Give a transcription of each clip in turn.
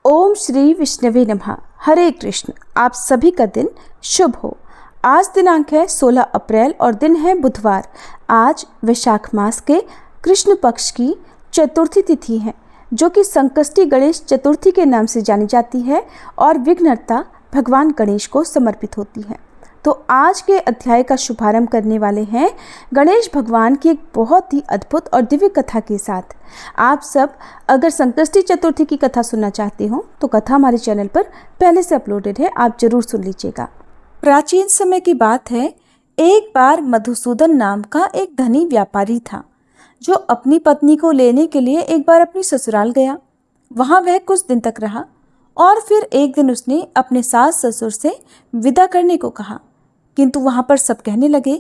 ओम श्री विष्णवे नमः। हरे कृष्ण। आप सभी का दिन शुभ हो। आज दिनांक है 16 अप्रैल और दिन है बुधवार। आज वैशाख मास के कृष्ण पक्ष की चतुर्थी तिथि है, जो कि संकष्टी गणेश चतुर्थी के नाम से जानी जाती है और विघ्नहर्ता भगवान गणेश को समर्पित होती है। तो आज के अध्याय का शुभारंभ करने वाले हैं गणेश भगवान की एक बहुत ही अद्भुत और दिव्य कथा के साथ। आप सब अगर संकष्टी चतुर्थी की कथा सुनना चाहते हो तो कथा हमारे चैनल पर पहले से अपलोडेड है, आप जरूर सुन लीजिएगा। प्राचीन समय की बात है, एक बार मधुसूदन नाम का एक धनी व्यापारी था, जो अपनी पत्नी को लेने के लिए एक बार अपनी ससुराल गया। वहाँ वह कुछ दिन तक रहा और फिर एक दिन उसने अपने सास ससुर से विदा करने को कहा, किंतु वहाँ पर सब कहने लगे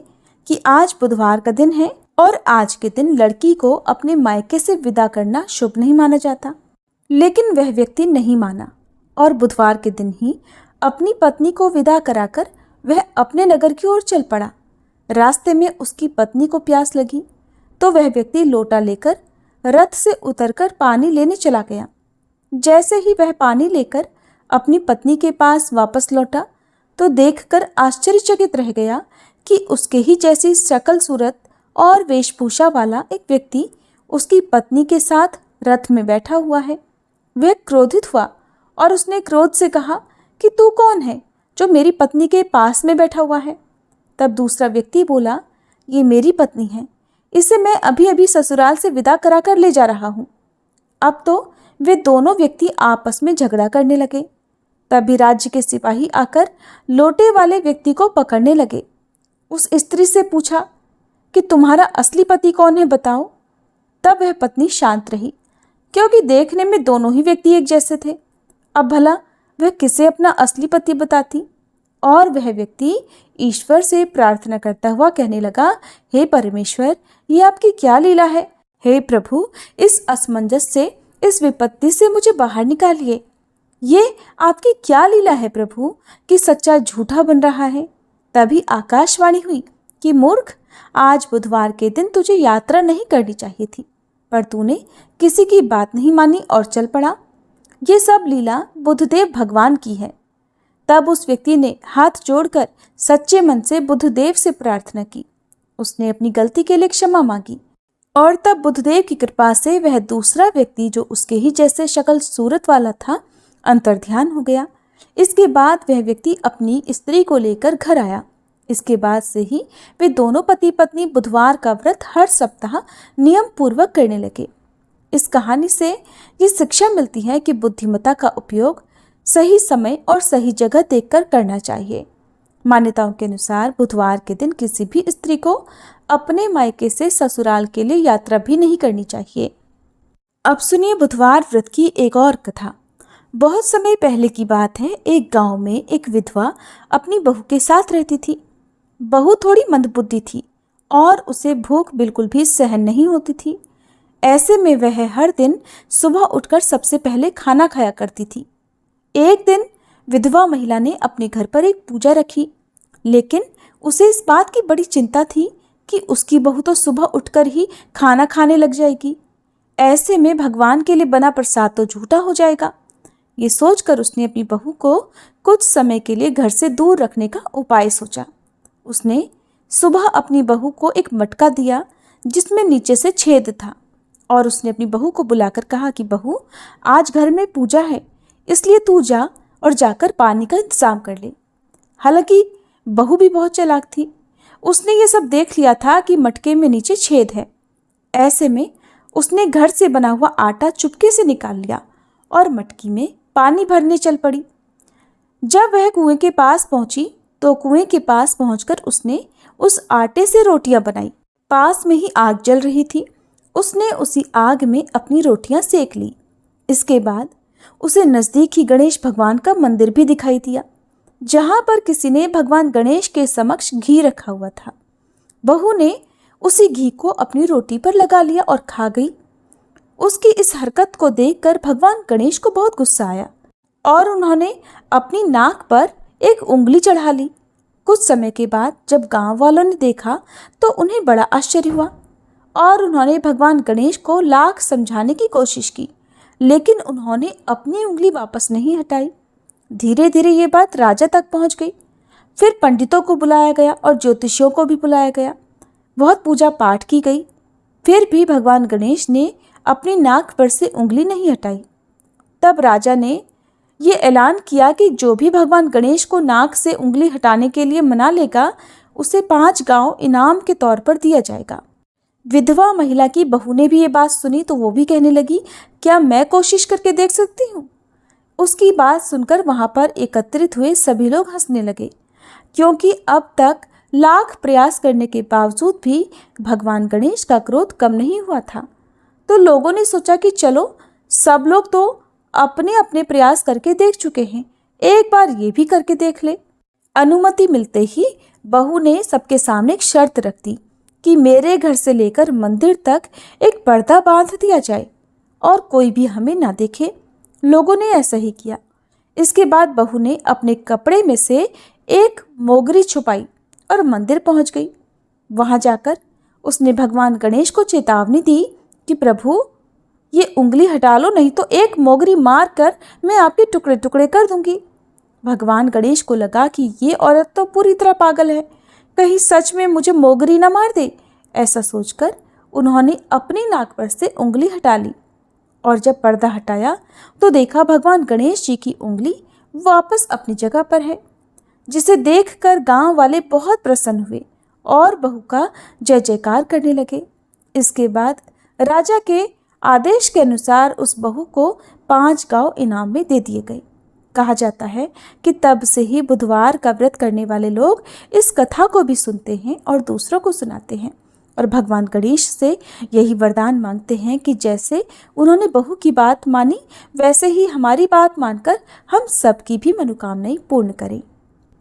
कि आज बुधवार का दिन है और आज के दिन लड़की को अपने मायके से विदा करना शुभ नहीं माना जाता। लेकिन वह व्यक्ति नहीं माना और बुधवार के दिन ही अपनी पत्नी को विदा कराकर वह अपने नगर की ओर चल पड़ा। रास्ते में उसकी पत्नी को प्यास लगी तो वह व्यक्ति लोटा लेकर रथ से उतरकर पानी लेने चला गया। जैसे ही वह पानी लेकर अपनी पत्नी के पास वापस लौटा तो देखकर आश्चर्यचकित रह गया कि उसके ही जैसी शक्ल सूरत और वेशभूषा वाला एक व्यक्ति उसकी पत्नी के साथ रथ में बैठा हुआ है। वह क्रोधित हुआ और उसने क्रोध से कहा कि तू कौन है जो मेरी पत्नी के पास में बैठा हुआ है। तब दूसरा व्यक्ति बोला, ये मेरी पत्नी है, इसे मैं अभी अभी ससुराल से विदा कराकर ले जा रहा हूँ। अब तो वे दोनों व्यक्ति आपस में झगड़ा करने लगे। तभी राज्य के सिपाही आकर लोटे वाले व्यक्ति को पकड़ने लगे। उस स्त्री से पूछा कि तुम्हारा असली पति कौन है, बताओ। तब वह पत्नी शांत रही, क्योंकि देखने में दोनों ही व्यक्ति एक जैसे थे। अब भला वह किसे अपना असली पति बताती। और वह व्यक्ति ईश्वर से प्रार्थना करता हुआ कहने लगा, हे परमेश्वर, ये आपकी क्या लीला है। हे प्रभु, इस असमंजस से, इस विपत्ति से मुझे बाहर निकालिए। ये आपकी क्या लीला है प्रभु कि सच्चा झूठा बन रहा है। तभी आकाशवाणी हुई कि मूर्ख, आज बुधवार के दिन तुझे यात्रा नहीं करनी चाहिए थी, पर तूने किसी की बात नहीं मानी और चल पड़ा। ये सब लीला बुद्धदेव भगवान की है। तब उस व्यक्ति ने हाथ जोड़कर सच्चे मन से बुद्धदेव से प्रार्थना की। उसने अपनी गलती के लिए क्षमा मांगी और तब बुद्धदेव की कृपा से वह दूसरा व्यक्ति, जो उसके ही जैसे शक्ल सूरत वाला था, अंतर्ध्यान हो गया। इसके बाद वह व्यक्ति अपनी स्त्री को लेकर घर आया। इसके बाद से ही वे दोनों पति पत्नी बुधवार का व्रत हर सप्ताह नियम पूर्वक करने लगे। इस कहानी से ये शिक्षा मिलती है कि बुद्धिमत्ता का उपयोग सही समय और सही जगह देखकर करना चाहिए। मान्यताओं के अनुसार बुधवार के दिन किसी भी स्त्री को अपने मायके से ससुराल के लिए यात्रा भी नहीं करनी चाहिए। अब सुनिए बुधवार व्रत की एक और कथा। बहुत समय पहले की बात है, एक गांव में एक विधवा अपनी बहू के साथ रहती थी। बहू थोड़ी मंदबुद्धि थी और उसे भूख बिल्कुल भी सहन नहीं होती थी। ऐसे में वह हर दिन सुबह उठकर सबसे पहले खाना खाया करती थी। एक दिन विधवा महिला ने अपने घर पर एक पूजा रखी, लेकिन उसे इस बात की बड़ी चिंता थी कि उसकी बहू तो सुबह उठकर ही खाना खाने लग जाएगी। ऐसे में भगवान के लिए बना प्रसाद तो झूठा हो जाएगा। ये सोचकर उसने अपनी बहू को कुछ समय के लिए घर से दूर रखने का उपाय सोचा। उसने सुबह अपनी बहू को एक मटका दिया जिसमें नीचे से छेद था और उसने अपनी बहू को बुलाकर कहा कि बहू, आज घर में पूजा है, इसलिए तू जा और जाकर पानी का इंतजाम कर ले। हालांकि बहू भी बहुत चालाक थी। उसने ये सब देख लिया था कि मटके में नीचे छेद है। ऐसे में उसने घर से बना हुआ आटा चुपके से निकाल लिया और मटकी में पानी भरने चल पड़ी। जब वह कुएं के पास पहुंची तो कुएं के पास पहुंचकर उसने उस आटे से रोटियां बनाई। पास में ही आग जल रही थी। उसने उसी आग में अपनी रोटियां सेक ली। इसके बाद उसे नजदीक ही गणेश भगवान का मंदिर भी दिखाई दिया, जहां पर किसी ने भगवान गणेश के समक्ष घी रखा हुआ था। बहू ने उसी घी को अपनी रोटी पर लगा लिया और खा गई। उसकी इस हरकत को देखकर भगवान गणेश को बहुत गुस्सा आया और उन्होंने अपनी नाक पर एक उंगली चढ़ा ली। कुछ समय के बाद जब गांव वालों ने देखा तो उन्हें बड़ा आश्चर्य हुआ और उन्होंने भगवान गणेश को लाख समझाने की कोशिश की, लेकिन उन्होंने अपनी उंगली वापस नहीं हटाई। धीरे धीरे ये बात राजा तक पहुंच गई। फिर पंडितों को बुलाया गया और ज्योतिषियों को भी बुलाया गया। बहुत पूजा पाठ की गई, फिर भी भगवान गणेश ने अपनी नाक पर से उंगली नहीं हटाई। तब राजा ने ये ऐलान किया कि जो भी भगवान गणेश को नाक से उंगली हटाने के लिए मना लेगा, उसे 5 गांव इनाम के तौर पर दिया जाएगा। विधवा महिला की बहू ने भी ये बात सुनी तो वो भी कहने लगी, क्या मैं कोशिश करके देख सकती हूँ? उसकी बात सुनकर वहां पर एकत्रित हुए सभी लोग हंसने लगे, क्योंकि अब तक लाख प्रयास करने के बावजूद भी भगवान गणेश का क्रोध कम नहीं हुआ था। तो लोगों ने सोचा कि चलो, सब लोग तो अपने अपने प्रयास करके देख चुके हैं, एक बार ये भी करके देख ले। अनुमति मिलते ही बहू ने सबके सामने एक शर्त रख दी कि मेरे घर से लेकर मंदिर तक एक पर्दा बांध दिया जाए और कोई भी हमें ना देखे। लोगों ने ऐसा ही किया। इसके बाद बहू ने अपने कपड़े में से एक मोगरी छुपाई और मंदिर पहुंच गई। वहां जाकर उसने भगवान गणेश को चेतावनी दी कि प्रभु, ये उंगली हटा लो, नहीं तो एक मोगरी मार कर मैं आपके टुकड़े टुकड़े कर दूंगी। भगवान गणेश को लगा कि ये औरत तो पूरी तरह पागल है, कहीं सच में मुझे मोगरी ना मार दे। ऐसा सोचकर उन्होंने अपनी नाक पर से उंगली हटा ली और जब पर्दा हटाया तो देखा भगवान गणेश जी की उंगली वापस अपनी जगह पर है, जिसे देखकर गांव वाले बहुत प्रसन्न हुए और बहू का जय जयकार करने लगे। इसके बाद राजा के आदेश के अनुसार उस बहू को 5 गांव इनाम में दे दिए गए। कहा जाता है कि तब से ही बुधवार का व्रत करने वाले लोग इस कथा को भी सुनते हैं और दूसरों को सुनाते हैं और भगवान गणेश से यही वरदान मांगते हैं कि जैसे उन्होंने बहू की बात मानी, वैसे ही हमारी बात मानकर हम सबकी भी मनोकामनाएं पूर्ण करें।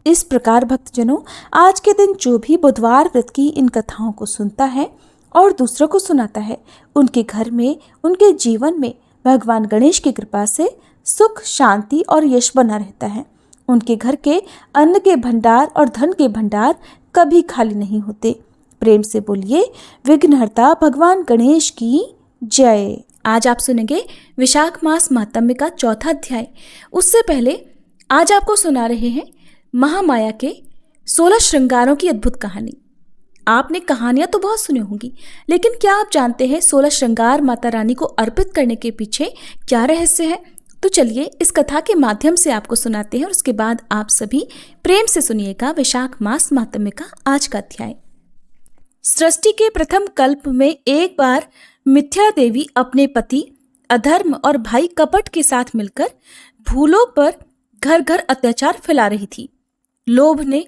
इस प्रकार भक्तजनों, आज के दिन जो भी बुधवार व्रत की इन कथाओं को सुनता है और दूसरों को सुनाता है, उनके घर में, उनके जीवन में भगवान गणेश की कृपा से सुख, शांति और यश बना रहता है। उनके घर के अन्न के भंडार और धन के भंडार कभी खाली नहीं होते। प्रेम से बोलिए, विघ्नहर्ता भगवान गणेश की जय। आज आप सुनेंगे विशाख मास महात्म्य का 4था अध्याय। उससे पहले आज आपको सुना रहे हैं महामाया के 16 श्रृंगारों की अद्भुत कहानी। आपने कहानियां तो बहुत सुनी होंगी, लेकिन क्या आप जानते हैं 16 श्रृंगार माता रानी को अर्पित करने के पीछे क्या रहस्य है? तो चलिए इस कथा के माध्यम से आपको सुनाते हैं और उसके बाद आप सभी प्रेम से सुनिएगा विशाख मास महात्म्य का आज का अध्याय। सृष्टि के प्रथम कल्प में एक बार मिथ्या देवी अपने पति अधर्म और भाई कपट के साथ मिलकर भूलोक पर घर घर अत्याचार फैला रही थी। लोभ ने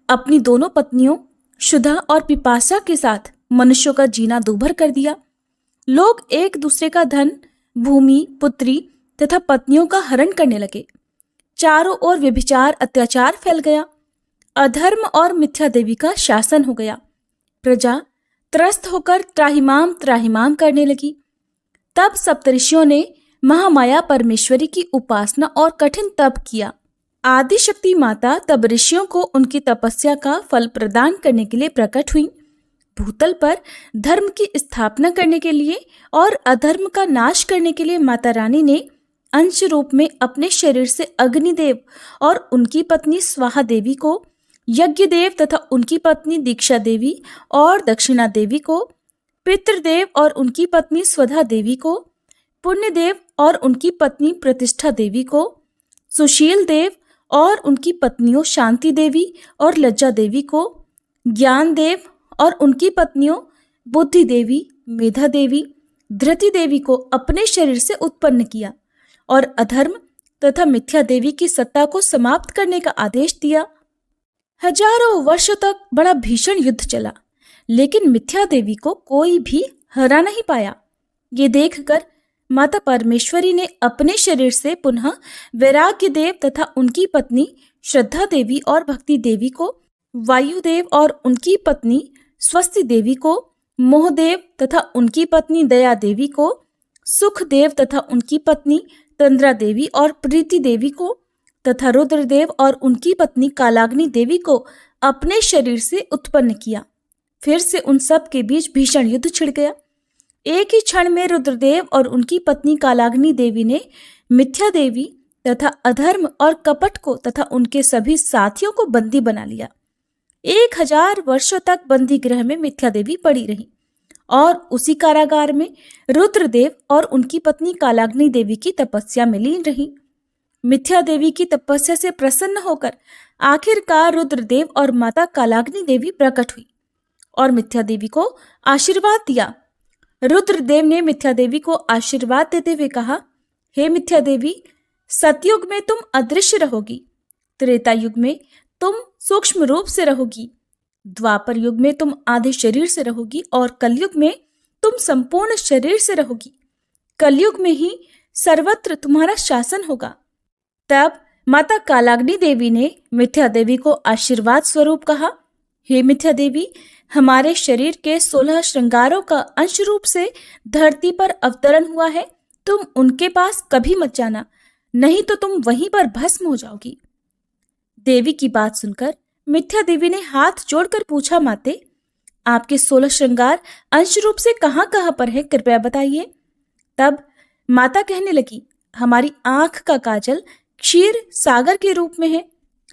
अपनी दोनों पत्नियों शुदा और पिपासा के साथ मनुष्यों का जीना दूभर कर दिया। लोग एक दूसरे का धन, भूमि, पुत्री तथा पत्नियों का हरण करने लगे। चारों ओर व्यभिचार, अत्याचार फैल गया। अधर्म और मिथ्या देवी का शासन हो गया। प्रजा त्रस्त होकर त्राहिमाम त्राहिमाम करने लगी। तब सप्तऋषियों ने महामाया परमेश्वरी की उपासना और कठिन तप किया। आदिशक्ति माता तब ऋषियों को उनकी तपस्या का फल प्रदान करने के लिए प्रकट हुई। भूतल पर धर्म की स्थापना करने के लिए और अधर्म का नाश करने के लिए माता रानी ने अंश रूप में अपने शरीर से अग्निदेव और उनकी पत्नी स्वाहा देवी को, यज्ञदेव तथा उनकी पत्नी दीक्षा देवी और दक्षिणा देवी को, पितृदेव और उनकी पत्नी स्वधा देवी को, पुण्यदेव और उनकी पत्नी प्रतिष्ठा देवी को, सुशील देव और उनकी पत्नियों शांति देवी और लज्जा देवी को, ज्ञान देव और उनकी पत्नियों बुद्धि देवी, मेधा देवी, धृति देवी को अपने शरीर से उत्पन्न किया और अधर्म तथा मिथ्या देवी की सत्ता को समाप्त करने का आदेश दिया। हजारों वर्षों तक बड़ा भीषण युद्ध चला, लेकिन मिथ्या देवी को कोई भी हरा नहीं पाया। ये देखकर माता परमेश्वरी ने अपने शरीर से पुनः वैराग्य देव तथा उनकी पत्नी श्रद्धा देवी और भक्ति देवी को, वायुदेव और उनकी पत्नी स्वस्ति देवी को, मोहदेव तथा उनकी पत्नी दया देवी को, सुखदेव तथा उनकी पत्नी तंद्रा देवी और प्रीति देवी को तथा रुद्रदेव और उनकी पत्नी कालाग्नि देवी को अपने शरीर से उत्पन्न किया। फिर से उन सब के बीच भीषण युद्ध छिड़ गया। एक ही क्षण में रुद्रदेव और उनकी पत्नी कालाग्नि देवी ने मिथ्या देवी तथा अधर्म और कपट को तथा उनके सभी साथियों को बंदी बना लिया। 1000 वर्षों तक बंदी गृह में मिथ्या देवी पड़ी रही और उसी कारागार में रुद्रदेव और उनकी पत्नी कालाग्नि देवी की तपस्या में लीन रही। मिथ्या देवी की तपस्या से प्रसन्न होकर आखिरकार रुद्रदेव और माता कालाग्नि देवी प्रकट हुई और मिथ्या देवी को आशीर्वाद दिया। रुद्रदेव ने मिथ्या देवी को आशीर्वाद देते हुए कहा, हे मिथ्या देवी, सतयुग में तुम अदृश्य रहोगी, त्रेता युग में तुम सूक्ष्म रूप से रहोगी, द्वापर युग में तुम आधे शरीर से रहोगी और कलयुग में तुम संपूर्ण शरीर से रहोगी। कलयुग में ही सर्वत्र तुम्हारा शासन होगा। तब माता कालाग्नि देवी ने मिथ्या देवी को आशीर्वाद स्वरूप कहा, हे मिथ्या देवी, हमारे शरीर के 16 श्रृंगारों का अंश रूप से धरती पर अवतरण हुआ है। तुम उनके पास कभी मत जाना, नहीं तो तुम वहीं पर भस्म हो जाओगी। देवी की बात सुनकर मिथ्या देवी ने हाथ जोड़कर पूछा, माते, आपके 16 श्रृंगार अंश रूप से कहाँ कहाँ पर है, कृपया बताइए। तब माता कहने लगी, हमारी आंख का काजल क्षीर सागर के रूप में है,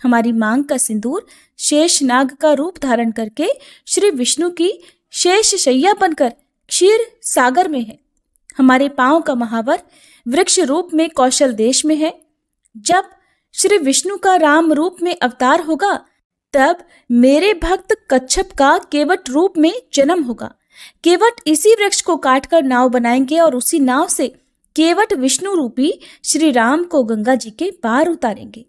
हमारी मांग का सिंदूर शेष नाग का रूप धारण करके श्री विष्णु की शेष शैया बनकर क्षीर सागर में है, हमारे पांव का महावर वृक्ष रूप में कौशल देश में है। जब श्री विष्णु का राम रूप में अवतार होगा तब मेरे भक्त कच्छप का केवट रूप में जन्म होगा। केवट इसी वृक्ष को काटकर नाव बनाएंगे और उसी नाव से केवट विष्णु रूपी श्री राम को गंगा जी के पार उतारेंगे।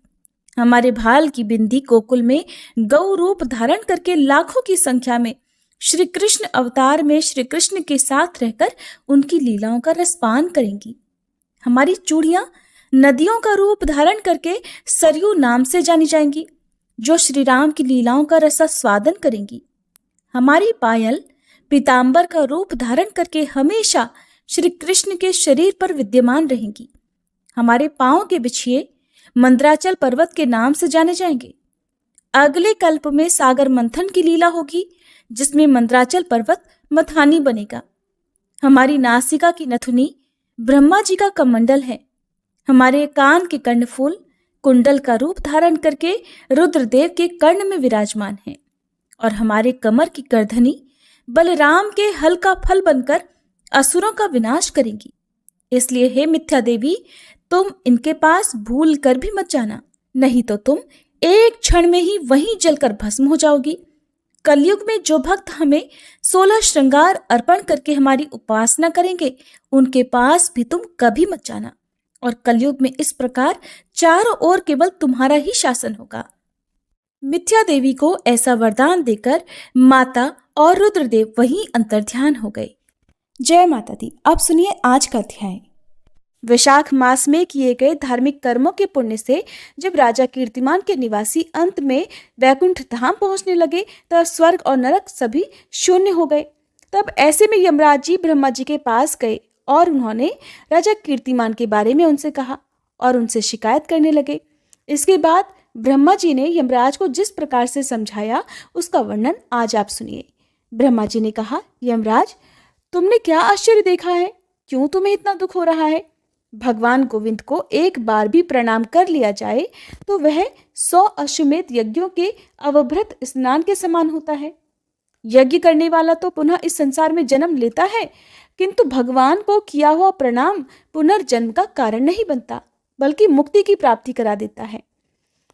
हमारे भाल की बिंदी गोकुल में गौ रूप धारण करके लाखों की संख्या में श्री कृष्ण अवतार में श्री कृष्ण के साथ रहकर उनकी लीलाओं का रसपान करेंगी। हमारी चूड़ियां नदियों का रूप धारण करके सरयू नाम से जानी जाएंगी, जो श्री राम की लीलाओं का रसास्वादन करेंगी। हमारी पायल पीतांबर का रूप धारण करके हमेशा श्री कृष्ण के शरीर पर विद्यमान रहेंगी। हमारे पांव के बिछिए मंद्राचल पर्वत के नाम से जाने जाएंगे। अगले कल्प में सागर मंथन की लीला होगी, जिसमें मंद्राचल पर्वत मथानी बनेगा। हमारी नासिका की नथुनी ब्रह्मा जी का कमंडल है। हमारे कान के कर्णफूल कुंडल का रूप धारण करके रुद्रदेव के कर्ण में विराजमान है और हमारे कमर की गर्दनी बलराम के हल का फल बनकर असुरों का विनाश करेंगी। इसलिए हे मिथ्या देवी, तुम इनके पास भूल कर भी मत जाना, नहीं तो तुम एक क्षण में ही वहीं जलकर भस्म हो जाओगी। कलयुग में जो भक्त हमें 16 श्रृंगार अर्पण करके हमारी उपासना करेंगे, उनके पास भी तुम कभी मत जाना। और कलयुग में इस प्रकार चारों ओर केवल तुम्हारा ही शासन होगा। मिथ्या देवी को ऐसा वरदान देकर माता और रुद्रदेव वहीं अंतर्ध्यान हो गए। जय माता दी। अब सुनिए आज का अध्याय। वैशाख मास में किए गए धार्मिक कर्मों के पुण्य से जब राजा कीर्तिमान के निवासी अंत में वैकुंठ धाम पहुंचने लगे, तब स्वर्ग और नरक सभी शून्य हो गए। तब ऐसे में यमराज जी ब्रह्मा जी के पास गए और उन्होंने राजा कीर्तिमान के बारे में उनसे कहा और उनसे शिकायत करने लगे। इसके बाद ब्रह्मा जी ने यमराज को जिस प्रकार से समझाया उसका वर्णन आज आप सुनिए। ब्रह्मा जी ने कहा, यमराज, तुमने क्या आश्चर्य देखा है? क्यों तुम्हें इतना दुख हो रहा है? भगवान गोविंद को एक बार भी प्रणाम कर लिया जाए तो वह 100 अश्वमेध यज्ञों के अवभृत स्नान के समान होता है। यज्ञ करने वाला तो पुनः इस संसार में जन्म लेता है, किंतु भगवान को किया हुआ प्रणाम पुनर्जन्म का कारण नहीं बनता, बल्कि मुक्ति की प्राप्ति करा देता है।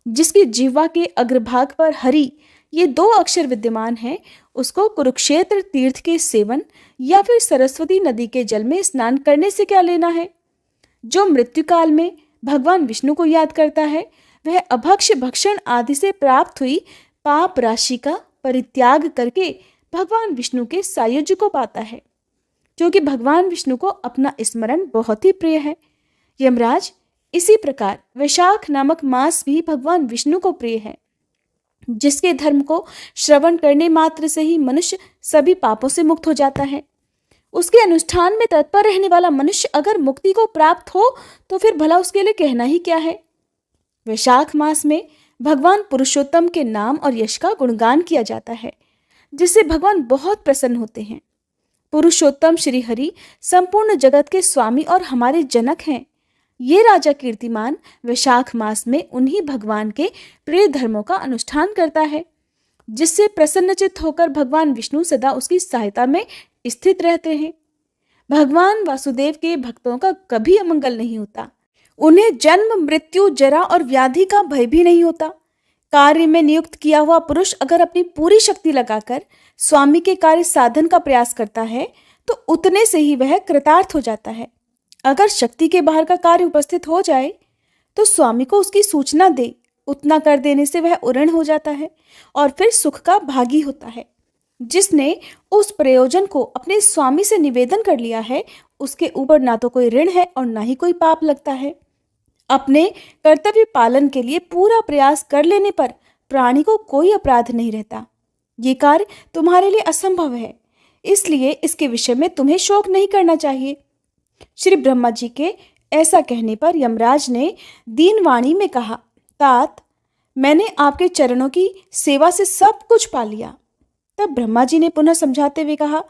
जिसकी जिह्वा के अग्रभाग पर हरि ये 2 अक्षर विद्यमान हैं, उसको कुरुक्षेत्र तीर्थ के सेवन या फिर सरस्वती नदी के जल में स्नान करने से क्या लेना है? जो मृत्यु काल में भगवान विष्णु को याद करता है, वह अभक्ष्य भक्षण आदि से प्राप्त हुई पाप राशि का परित्याग करके भगवान विष्णु के सायुज्य को पाता है, क्योंकि भगवान विष्णु को अपना स्मरण बहुत ही प्रिय है। यमराज, इसी प्रकार वैशाख नामक मास भी भगवान विष्णु को प्रिय है, जिसके धर्म को श्रवण करने मात्र से ही मनुष्य सभी पापों से मुक्त हो जाता है। उसके अनुष्ठान में तत्पर रहने वाला मनुष्य अगर मुक्ति को प्राप्त हो तो फिर भला उसके लिए कहना ही क्या है। वैशाख मास में भगवान पुरुषोत्तम के नाम और यश का गुणगान किया जाता है, जिससे भगवान बहुत प्रसन्न होते हैं। पुरुषोत्तम श्री हरि संपूर्ण जगत के स्वामी और हमारे जनक हैं। ये राजा कीर्तिमान वैशाख मास में उन्हीं भगवान के प्रिय धर्मों का अनुष्ठान करता है, जिससे प्रसन्नचित्त होकर भगवान विष्णु सदा उसकी सहायता में स्थित रहते हैं। भगवान वासुदेव के भक्तों का कभी अमंगल नहीं होता। उन्हें जन्म, मृत्यु, जरा और व्याधि का भय भी नहीं होता। कार्य में नियुक्त किया हुआ पुरुष अगर अपनी पूरी शक्ति लगाकर स्वामी के कार्य साधन का प्रयास करता है तो उतने से ही वह कृतार्थ हो जाता है। अगर शक्ति के बाहर का कार्य उपस्थित हो जाए तो स्वामी को उसकी सूचना दे, उतना कर देने से वह उऋण हो जाता है और फिर सुख का भागी होता है। जिसने उस प्रयोजन को अपने स्वामी से निवेदन कर लिया है, उसके ऊपर ना तो कोई ऋण है और ना ही कोई पाप लगता है। अपने कर्तव्य पालन के लिए पूरा प्रयास कर लेने पर प्राणी को कोई अपराध नहीं रहता। ये कार्य तुम्हारे लिए असंभव है, इसलिए इसके विषय में तुम्हें शोक नहीं करना चाहिए। श्री ब्रह्मा जी के ऐसा कहने पर यमराज ने दीनवाणी में कहा, तात, मैंने आपके चरणों की सेवा से सब कुछ पा लिया। तब ब्रह्मा जी ने पुनः समझाते हुए कहा,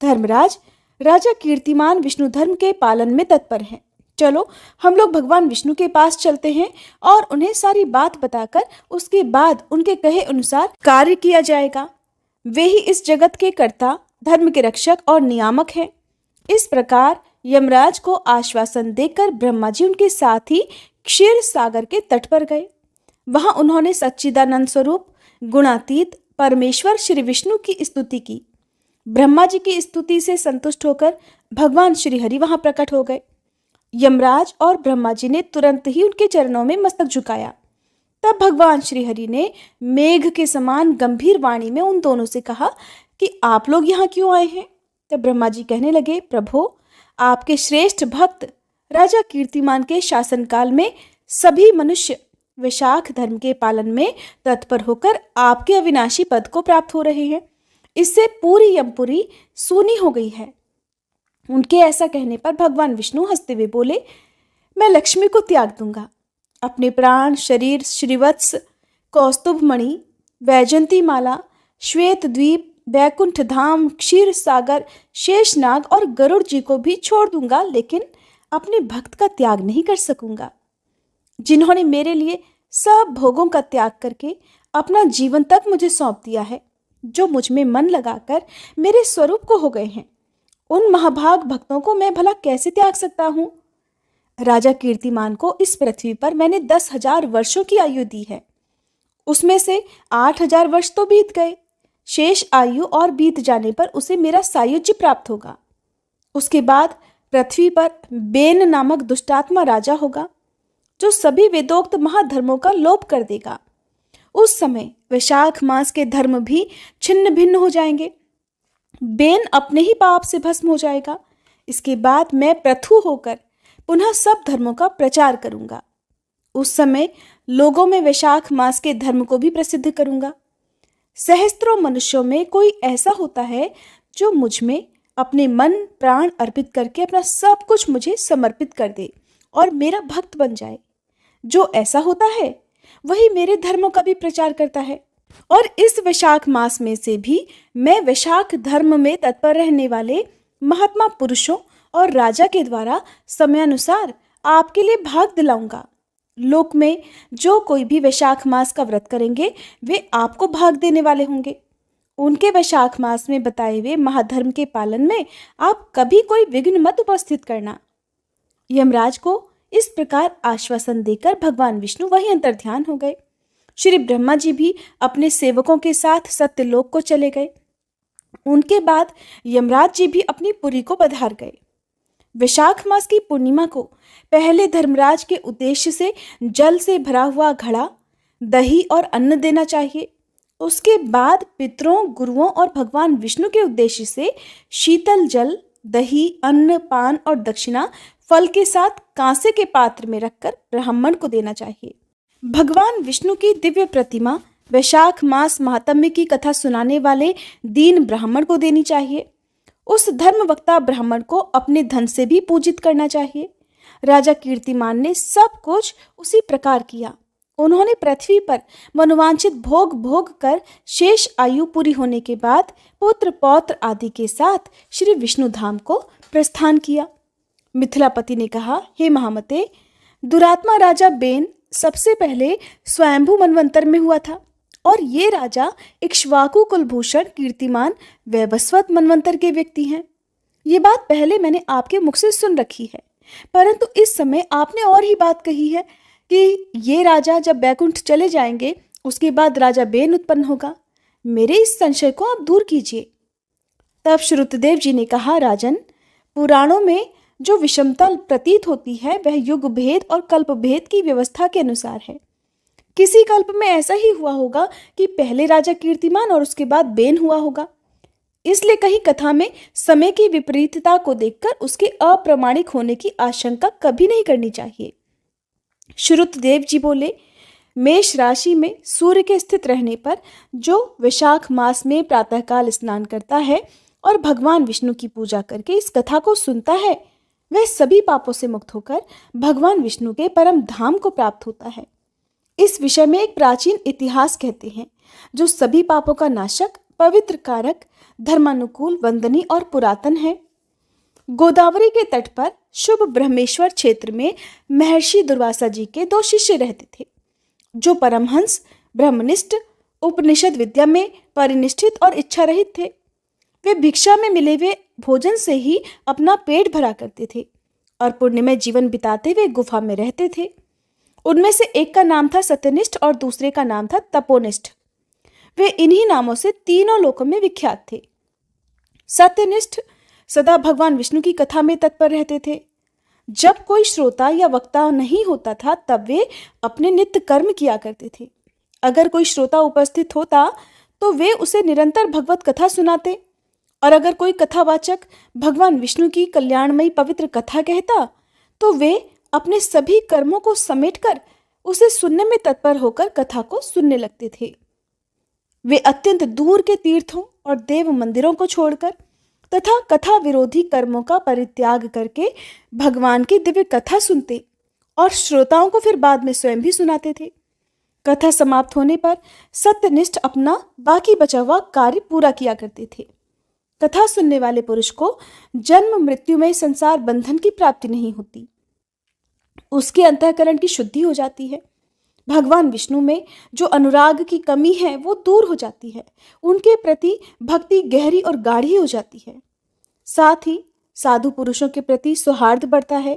धर्मराज, राजा कीर्तिमान विष्णु धर्म के पालन में तत्पर हैं। चलो हम लोग भगवान विष्णु के पास चलते हैं और उन्हें सारी बात बताकर उसके बाद उनके कहे अनुसार कार्य किया जाएगा। वे ही इस जगत के कर्ता, धर्म के रक्षक और नियामक हैं। इस प्रकार यमराज को आश्वासन देकर ब्रह्मा जी उनके साथ ही क्षीर सागर के तट पर गए। वहां उन्होंने सच्चिदानंद स्वरूप गुणातीत परमेश्वर श्री विष्णु की स्तुति की। ब्रह्मा जी की स्तुति से संतुष्ट होकर भगवान श्री हरि वहां प्रकट हो गए। यमराज और ब्रह्मा जी ने तुरंत ही उनके चरणों में मस्तक झुकाया। तब भगवान श्री हरि ने मेघ के समान गंभीर वाणी में उन दोनों से कहा कि आप लोग यहाँ क्यों आए हैं। तब ब्रह्मा जी कहने लगे, प्रभो, आपके श्रेष्ठ भक्त राजा कीर्तिमान के शासनकाल में सभी मनुष्य वैशाख धर्म के पालन में तत्पर होकर आपके अविनाशी पद को प्राप्त हो रहे हैं। इससे पूरी यमपुरी सूनी हो गई है। उनके ऐसा कहने पर भगवान विष्णु हंसते हुए बोले, मैं लक्ष्मी को त्याग दूंगा। अपने प्राण, शरीर, श्रीवत्स, कौस्तुभ मणि, वैजंती माला, श्वेत द्वीप, वैकुंठ धाम, क्षीर सागर, शेषनाग और गरुड़ जी को भी छोड़ दूंगा, लेकिन अपने भक्त का त्याग नहीं कर सकूंगा, जिन्होंने मेरे लिए सब भोगों का त्याग करके अपना जीवन तक मुझे सौंप दिया है, जो मुझ में मन लगाकर मेरे स्वरूप को हो गए हैं। उन महाभाग भक्तों को मैं भला कैसे त्याग सकता हूँ। राजा कीर्तिमान को इस पृथ्वी पर मैंने 10,000 वर्षों की आयु दी है। उसमें से 8,000 वर्ष तो बीत गए। शेष आयु और बीत जाने पर उसे मेरा सायुज्य प्राप्त होगा। उसके बाद पृथ्वी पर बेन नामक दुष्टात्मा राजा होगा, जो सभी वेदोक्त महाधर्मों का लोप कर देगा। उस समय वैशाख मास के धर्म भी छिन्न भिन्न हो जाएंगे। बेन अपने ही पाप से भस्म हो जाएगा। इसके बाद मैं पृथु होकर पुनः सब धर्मों का प्रचार करूंगा। उस समय लोगों में वैशाख मास के धर्म को भी प्रसिद्ध करूंगा। सहस्त्रों मनुष्यों में कोई ऐसा होता है जो मुझ में अपने मन प्राण अर्पित करके अपना सब कुछ मुझे समर्पित कर दे और मेरा भक्त बन जाए। जो ऐसा होता है वही मेरे धर्मों का भी प्रचार करता है। और इस वैशाख मास में से भी मैं वैशाख धर्म में तत्पर रहने वाले महात्मा पुरुषों और राजा के द्वारा समयानुसार आपके लिए भाग दिलाऊंगा। लोक में जो कोई भी वैशाख मास का व्रत करेंगे वे आपको भाग देने वाले होंगे। उनके वैशाख मास में बताए हुए महाधर्म के पालन में आप कभी कोई विघ्न मत उपस्थित करना। यमराज को इस प्रकार आश्वासन देकर भगवान विष्णु वहीं अंतर्ध्यान हो गए। श्री ब्रह्मा जी भी अपने सेवकों के साथ सत्यलोक को चले गए। उनके बाद यमराज जी भी अपनी पुरी को पधार गए। वैशाख मास की पूर्णिमा को पहले धर्मराज के उद्देश्य से जल से भरा हुआ घड़ा, दही और अन्न देना चाहिए। उसके बाद पितरों, गुरुओं और भगवान विष्णु के उद्देश्य से शीतल जल, दही, अन्न, पान और दक्षिणा फल के साथ कांसे के पात्र में रखकर ब्राह्मण को देना चाहिए। भगवान विष्णु की दिव्य प्रतिमा वैशाख मास महात्म्य की कथा सुनाने वाले दीन ब्राह्मण को देनी चाहिए। उस धर्मवक्ता ब्राह्मण को अपने धन से भी पूजित करना चाहिए। राजा कीर्तिमान ने सब कुछ उसी प्रकार किया। उन्होंने पृथ्वी पर मनोवांछित भोग भोग कर शेष आयु पूरी होने के बाद पुत्र पौत्र आदि के साथ श्री विष्णु धाम को प्रस्थान किया। मिथिलापति ने कहा, हे महामते, दुरात्मा राजा बेन सबसे पहले स्वयंभू मनवंतर में हुआ था और ये राजा इक्ष्वाकु कुलभूषण कीर्तिमान वैवस्वत मनवंतर के व्यक्ति हैं। ये बात पहले मैंने आपके मुख से सुन रखी है, परंतु इस समय आपने और ही बात कही है कि ये राजा जब बैकुंठ चले जाएंगे उसके बाद राजा बेन उत्पन्न होगा। मेरे इस संशय को आप दूर कीजिए। तब श्रुतदेव जी ने कहा, राजन, पुराणों में जो विषमता प्रतीत होती है वह युग भेद और कल्प भेद की व्यवस्था के अनुसार है। किसी कल्प में ऐसा ही हुआ होगा कि पहले राजा कीर्तिमान और उसके बाद बेन हुआ होगा। इसलिए कहीं कथा में समय की विपरीतता को देखकर उसके अप्रामाणिक होने की आशंका कभी नहीं करनी चाहिए। श्रुतदेव जी बोले, मेष राशि में सूर्य के स्थित रहने पर जो वैशाख मास में प्रातःकाल स्नान करता है और भगवान विष्णु की पूजा करके इस कथा को सुनता है, वह सभी पापों से मुक्त होकर भगवान विष्णु के परम धाम को प्राप्त होता है। इस विषय में एक प्राचीन इतिहास कहते हैं, जो सभी पापों का नाशक, पवित्र कारक, धर्मानुकूल, वंदनीय और पुरातन है। गोदावरी के तट पर शुभ ब्रह्मेश्वर क्षेत्र में महर्षि दुर्वासा जी के 2 शिष्य रहते थे, जो परमहंस, ब्रह्मनिष्ठ, उपनिषद विद्या में परिनिष्ठित और इच्छा रहित थे। वे भिक्षा में मिले हुए भोजन से ही अपना पेट भरा करते थे और पुण्यमय जीवन बिताते हुए गुफा में रहते थे। उनमें से एक का नाम था सत्यनिष्ठ और दूसरे का नाम था तपोनिष्ठ। वे इन्हीं नामों से तीनों लोकों में विख्यात थे। सत्यनिष्ठ सदा भगवान विष्णु की कथा में तत्पर रहते थे। जब कोई श्रोता या वक्ता नहीं होता था तब वे अपने नित्य कर्म किया करते थे। अगर कोई श्रोता उपस्थित होता तो वे उसे निरंतर भगवत कथा सुनाते, और अगर कोई कथावाचक भगवान विष्णु की कल्याणमयी पवित्र कथा कहता तो वे अपने सभी कर्मों को समेटकर उसे सुनने में तत्पर होकर कथा को सुनने लगते थे। वे अत्यंत दूर के तीर्थों और देव मंदिरों को छोड़कर तथा कथा विरोधी कर्मों का परित्याग करके भगवान की दिव्य कथा सुनते और श्रोताओं को फिर बाद में स्वयं भी सुनाते थे। कथा समाप्त होने पर सत्यनिष्ठ अपना बाकी बचा हुआ कार्य पूरा किया करते थे। कथा सुनने वाले पुरुष को जन्म मृत्यु में संसार बंधन की प्राप्ति नहीं होती। उसके अंतःकरण की शुद्धि हो जाती है। भगवान विष्णु में जो अनुराग की कमी है वो दूर हो जाती है। उनके प्रति भक्ति गहरी और गाढ़ी हो जाती है। साथ ही साधु पुरुषों के प्रति सौहार्द बढ़ता है।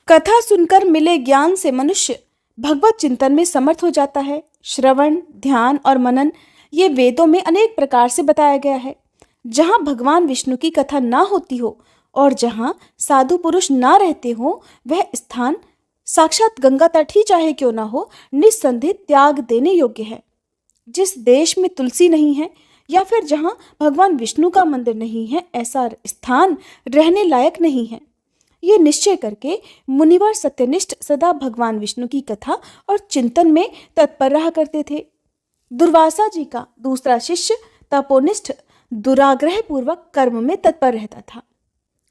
कथा सुनकर मिले ज्ञान से मनुष्य भगवत चिंतन में समर्थ हो जाता है। श्रवण, ध्यान और मनन ये वेदों में अनेक प्रकार से बताया गया है। जहाँ भगवान विष्णु की कथा ना होती हो और जहाँ साधु पुरुष ना रहते हो, वह स्थान साक्षात गंगा तट ही चाहे क्यों ना हो, निस्संदेह त्याग देने योग्य है। जिस देश में तुलसी नहीं है या फिर जहाँ भगवान विष्णु का मंदिर नहीं है, ऐसा स्थान रहने लायक नहीं है। ये निश्चय करके मुनिवर सत्यनिष्ठ सदा भगवान विष्णु की कथा और चिंतन में तत्पर रहा करते थे। दुर्वासा जी का दूसरा शिष्य तपोनिष्ठ दुराग्रह पूर्वक कर्म में तत्पर रहता था।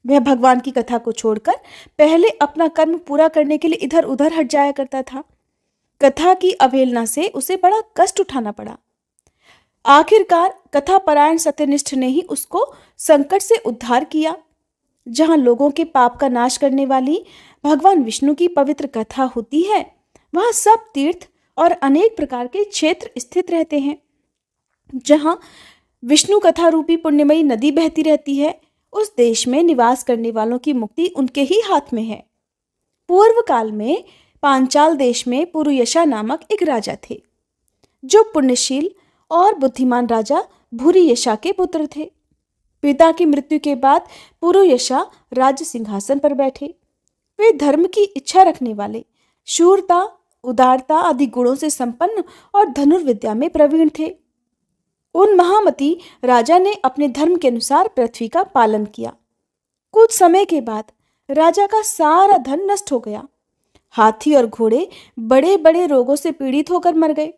वह भगवान की कथा को छोड़कर पहले अपना कर्म पूरा करने के लिए इधर उधर हट जाया करता था। कथा की अवहेलना से उसे बड़ा कष्ट उठाना पड़ा। आखिरकार कथा परायण सत्यनिष्ठ ने ही उसको संकट से उद्धार किया। जहाँ लोगों के पाप का नाश करने वाली भगवान विष्णु की पवित्र कथा होती है, वहाँ सब तीर्थ और अनेक प्रकार के क्षेत्र स्थित रहते हैं। जहाँ विष्णु कथा रूपी पुण्यमयी नदी बहती रहती है, उस देश में निवास करने वालों की मुक्ति उनके ही हाथ में है। पूर्व काल में पांचाल देश में पुरुयशा नामक एक राजा थे, जो पुण्यशील और बुद्धिमान राजा भूरियशा के पुत्र थे। पिता की मृत्यु के बाद पुरुयशा राज्य सिंहासन पर बैठे। वे धर्म की इच्छा रखने वाले, शूरता, उदारता आदि गुणों से संपन्न और धनुर्विद्या में प्रवीण थे। उन महामती राजा ने अपने धर्म के अनुसार पृथ्वी का पालन किया। कुछ समय के बाद राजा का सारा धन नष्ट हो गया। हाथी और घोड़े बड़े बड़े रोगों से पीड़ित होकर मर गए।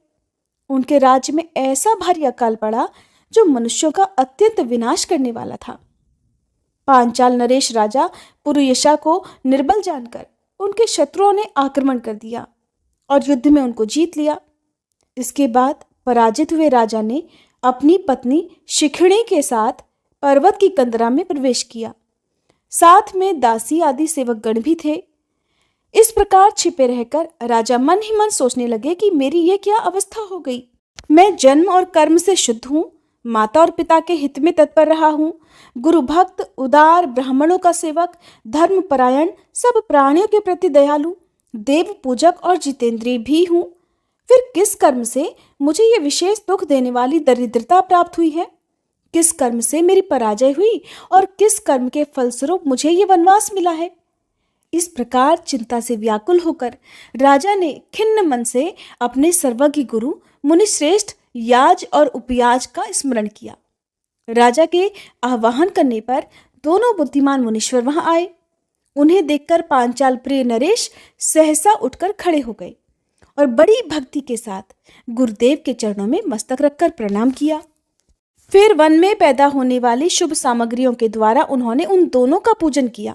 उनके राज्य में ऐसा भारी अकाल पड़ा जो मनुष्यों का अत्यंत विनाश करने वाला था। पांचाल नरेश राजा पुरुयशा को निर्बल जानकर उनके शत्रुओं ने आक्रमण कर दिया। और युद्ध में उनको जीत लिया। इसके बाद पराजित हुए राजा ने अपनी पत्नी शिखिणी के साथ पर्वत की कंदरा में प्रवेश किया। साथ में दासी आदि सेवकगण भी थे। इस प्रकार छिपे रहकर राजा मन ही मन सोचने लगे कि मेरी ये क्या अवस्था हो गई। मैं जन्म और कर्म से शुद्ध हूँ, माता और पिता के हित में तत्पर रहा हूँ, गुरु भक्त, उदार, ब्राह्मणों का सेवक, धर्मपरायण, सब प्राणियों के प्रति दयालु, देव पूजक और जितेंद्रिय भी हूँ। फिर किस कर्म से मुझे ये विशेष दुख देने वाली दरिद्रता प्राप्त हुई है? किस कर्म से मेरी पराजय हुई और किस कर्म के फलस्वरूप मुझे ये वनवास मिला है? इस प्रकार चिंता से व्याकुल होकर राजा ने खिन्न मन से अपने सर्वज्ञ गुरु मुनिश्रेष्ठ याज और उपयाज का स्मरण किया। राजा के आह्वान करने पर दोनों बुद्धिमान मुनीश्वर वहां आए। उन्हें देखकर पांचाल प्रिय नरेश सहसा उठकर खड़े हो गए और बड़ी भक्ति के साथ गुरुदेव के चरणों में मस्तक रखकर प्रणाम किया। फिर वन में पैदा होने वाली शुभ सामग्रियों के द्वारा उन्होंने उन दोनों का पूजन किया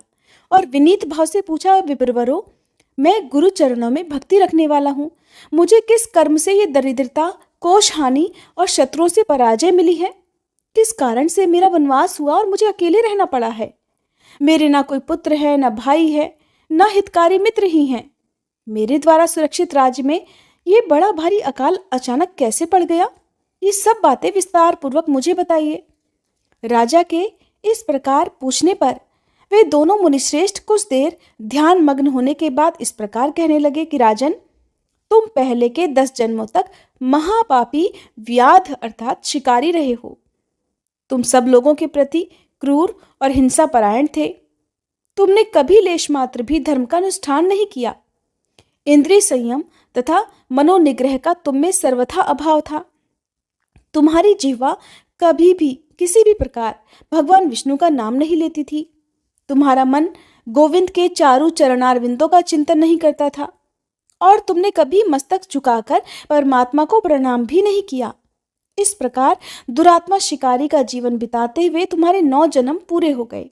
और विनीत भाव से पूछा, विप्रवरों, मैं गुरु चरणों में भक्ति रखने वाला हूँ, मुझे किस कर्म से ये दरिद्रता, कोष हानि और शत्रुओं से पराजय मिली है? किस कारण से मेरा वनवास हुआ और मुझे अकेले रहना पड़ा है? मेरे ना कोई पुत्र है, ना भाई है, ना हितकारी मित्र ही हैं। मेरे द्वारा सुरक्षित राज्य में ये बड़ा भारी अकाल अचानक कैसे पड़ गया? ये सब बातें विस्तार पूर्वक मुझे बताइए। राजा के इस प्रकार पूछने पर वे दोनों मुनिश्रेष्ठ कुछ देर ध्यान मग्न होने के बाद इस प्रकार कहने लगे कि राजन, तुम पहले के 10 जन्मों तक महापापी व्याध अर्थात शिकारी रहे हो। तुम सब लोगों के प्रति क्रूर और हिंसा परायण थे। तुमने कभी लेश मात्र भी धर्म का अनुष्ठान नहीं किया। इंद्रिय संयम तथा मनोनिग्रह का तुम में सर्वथा अभाव था। तुम्हारी जिह्वा कभी भी किसी भी प्रकार भगवान विष्णु का नाम नहीं लेती थी। तुम्हारा मन गोविंद के चारों चरणारविंदों का चिंतन नहीं करता था और तुमने कभी मस्तक झुकाकर परमात्मा को प्रणाम भी नहीं किया। इस प्रकार दुरात्मा शिकारी का जीवन बिताते हुए तुम्हारे 9 जन्म पूरे हो गए।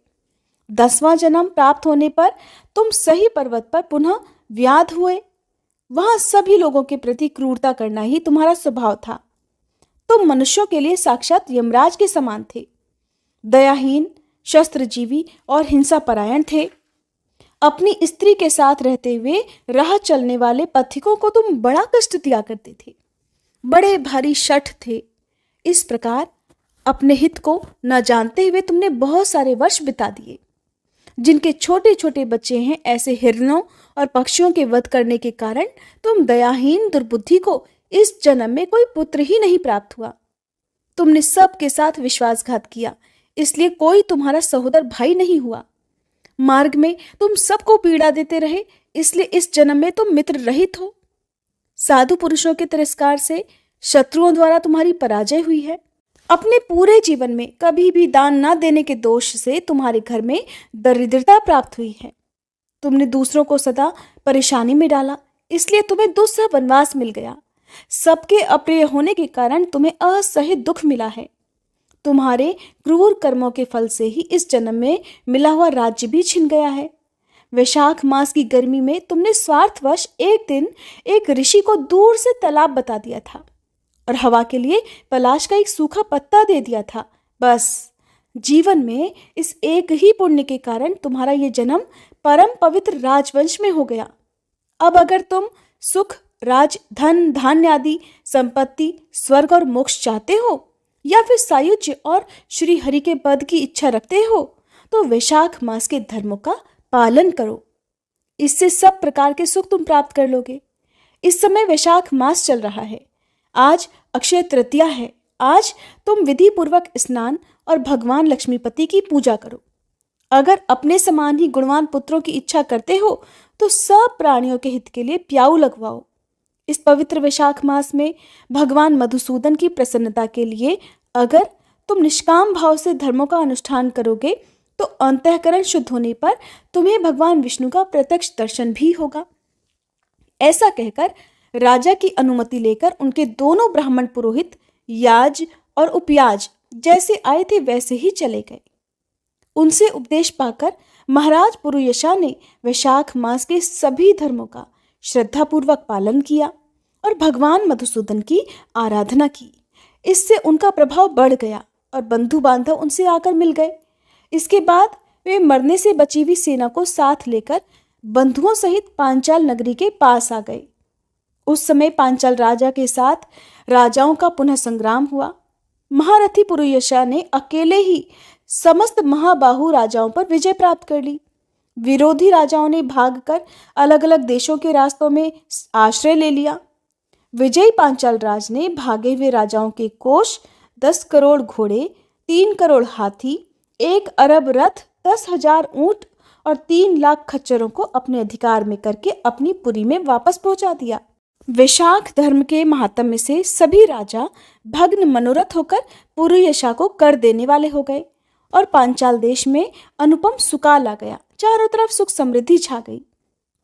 10वां जन्म प्राप्त होने पर तुम सही पर्वत पर पुनः व्याध हुए। वहां सभी लोगों के प्रति क्रूरता करना ही तुम्हारा स्वभाव था। तुम मनुष्यों के लिए साक्षात यमराज के समान थे। दयाहीन, शस्त्रजीवी और हिंसा परायण थे। अपनी स्त्री के साथ रहते हुए राह चलने वाले पथिकों को तुम बड़ा कष्ट दिया करते थे। बड़े भारी शठ थे। इस प्रकार अपने हित को न जानते हुए तुमने बहुत सारे वर्ष बिता दिए। जिनके छोटे छोटे बच्चे हैं, ऐसे हिरणों और पक्षियों के वध करने के कारण तुम दयाहीन दुर्बुद्धि को इस जन्म में कोई पुत्र ही नहीं प्राप्त हुआ। तुमने सबके साथ विश्वासघात किया, इसलिए कोई तुम्हारा सहोदर भाई नहीं हुआ। मार्ग में तुम सबको पीड़ा देते रहे, इसलिए इस जन्म में तुम मित्र रहित हो। साधु पुरुषों के तिरस्कार से शत्रुओं द्वारा तुम्हारी पराजय हुई है। अपने पूरे जीवन में कभी भी दान न देने के दोष से तुम्हारे घर में दरिद्रता प्राप्त हुई है। तुमने दूसरों को सदा परेशानी में डाला, इसलिए तुम्हें दुस्सह वनवास मिल गया। सबके अप्रिय होने के कारण तुम्हें असह्य दुख मिला है। तुम्हारे क्रूर कर्मों के फल से ही इस जन्म में मिला हुआ राज्य भी छिन गया है। वैशाख मास की गर्मी में तुमने स्वार्थवश एक दिन एक ऋषि को दूर से तालाब बता दिया था और हवा के लिए पलाश का एक सूखा पत्ता दे दिया था। बस जीवन में इस एक ही पुण्य के कारण तुम्हारा ये जन्म परम पवित्र राजवंश में हो गया। अब अगर तुम सुख, राज, धन, धान्य आदि संपत्ति, स्वर्ग और मोक्ष चाहते हो या फिर सायुज्य और श्री हरि के पद की इच्छा रखते हो तो वैशाख मास के धर्मों का पालन करो। इससे सब प्रकार के सुख तुम प्राप्त कर लोगे। इस समय वैशाख मास चल रहा है। आज अक्षय तृतीया है। आज तुम विधि पूर्वक स्नान और भगवान लक्ष्मीपति की पूजा करो। अगर अपने समान ही गुणवान पुत्रों की इच्छा करते हो तो सब प्राणियों के हित के लिए प्याऊ लगवाओ। इस पवित्र वैशाख मास में भगवान मधुसूदन की प्रसन्नता के लिए अगर तुम निष्काम भाव से धर्मों का अनुष्ठान करोगे तो अंतःकरण शुद्ध होने पर तुम्हें भगवान विष्णु का प्रत्यक्ष दर्शन भी होगा। ऐसा कहकर राजा की अनुमति लेकर उनके दोनों ब्राह्मण पुरोहित याज और उपयाज जैसे आए थे वैसे ही चले गए। उनसे उपदेश पाकर महाराज पुरुयशा ने वैशाख मास के सभी धर्मों का श्रद्धापूर्वक पालन किया और भगवान मधुसूदन की आराधना की। इससे उनका प्रभाव बढ़ गया और बंधु बांधव उनसे आकर मिल गए। इसके बाद वे मरने से बची हुई सेना को साथ लेकर बंधुओं सहित पांचाल नगरी के पास आ गए। उस समय पांचाल राजा के साथ राजाओं का पुनः संग्राम हुआ। महारथी पुरुयशा ने अकेले ही समस्त महाबाहु राजाओं पर विजय प्राप्त कर ली। विरोधी राजाओं ने भागकर अलग अलग देशों के रास्तों में आश्रय ले लिया। विजयी पांचाल राज ने भागे हुए राजाओं के कोष, 10 करोड़ घोड़े, 3 करोड़ हाथी, 1 अरब रथ, 10,000 ऊंट और 3 लाख खच्चरों को अपने अधिकार में करके अपनी पुरी में वापस पहुंचा दिया। वैशाख धर्म के महात्म्य से सभी राजा भग्न मनोरथ होकर पुरुयशा को कर देने वाले हो गए और पांचाल देश में अनुपम सुकाल आ गया। चारों तरफ सुख समृद्धि छा गई।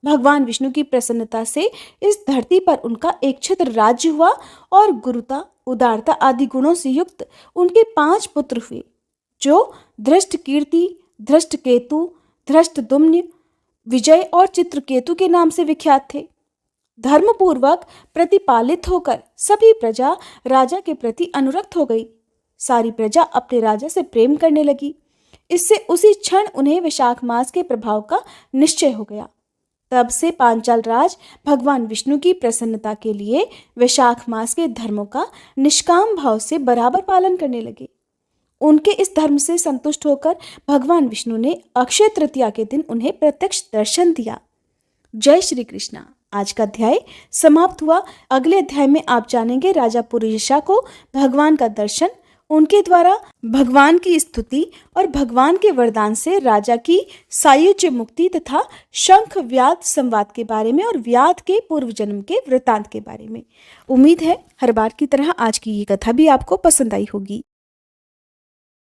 भगवान विष्णु की प्रसन्नता से इस धरती पर उनका एक छत्र राज्य हुआ और गुरुता, उदारता आदि गुणों से युक्त उनके 5 पुत्र हुए, जो धृष्टकीर्ति, धृष्टकेतु, धृष्टद्युम्न, विजय और चित्रकेतु के नाम से विख्यात थे। धर्मपूर्वक प्रतिपालित होकर सभी प्रजा राजा के प्रति अनुरक्त हो गई। सारी प्रजा अपने राजा से प्रेम करने लगी। इससे उसी क्षण उन्हें वैशाख मास के प्रभाव का निश्चय हो गया। तब से पांचाल राज भगवान विष्णु की प्रसन्नता के लिए वैशाख मास के धर्मों का निष्काम भाव से बराबर पालन करने लगे। उनके इस धर्म से संतुष्ट होकर भगवान विष्णु ने अक्षय तृतीया के दिन उन्हें प्रत्यक्ष दर्शन दिया। जय श्री कृष्णा। आज का अध्याय समाप्त हुआ। अगले अध्याय में आप जानेंगे राजा पुरुयशा को भगवान का दर्शन, उनके द्वारा भगवान की स्तुति और भगवान के वरदान से राजा की सायुज्य मुक्ति तथा शंख व्याध संवाद के बारे में और व्याध के पूर्व जन्म के वृतांत के बारे में। उम्मीद है हर बार की तरह आज की ये कथा भी आपको पसंद आई होगी।